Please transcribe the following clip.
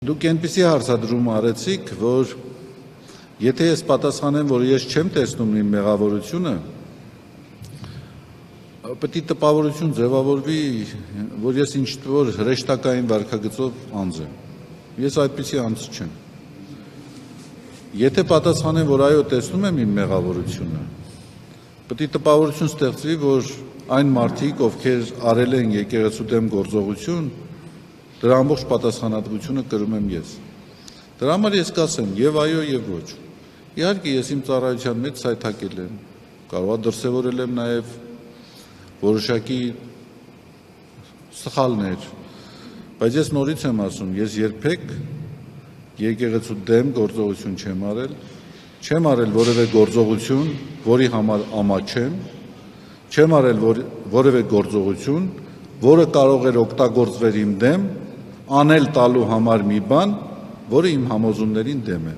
Դուք այնպիսի հարցադրում արեցիք, որ եթե ես պատասխանեմ, որ ես չեմ տեսնում իմ մեղավորությունը, պետք է տպավորություն ձևավորվի, որ ես ինչ-որ հրեշտակային վարքագծով անձ եմ։ Ես այդպիսի անձ չեմ։ Եթե պատասխանեմ, որ այո, տեսնում եմ իմ մեղավորությունը, պետք է տպավորություն ստեղծվի, որ այն մարդիկ, ովքեր արել են եկեղեցու դեմ գործողություն, դրա ամբողջ պատասխանատվությունը կրում եմ ես։ Դրա համար ես կասեմ եւ այո եւ ոչ։ Իհարկե ես իմ ծառայության մեջ սայթակել եմ, կարող է դրսևորել եմ նաեւ որոշակի սխալներ, բայց ես նորից եմ ասում, ես երբեք եկեղեցու դեմ գործողություն չեմ արել որևէ գործողություն, որի համար ամաչ չեմ արել որևէ գործողություն, որը կարող էր օգտագործվել իմ դեմ, անել տալու համար մի բան, որը իմ համոզումներին դեմ է։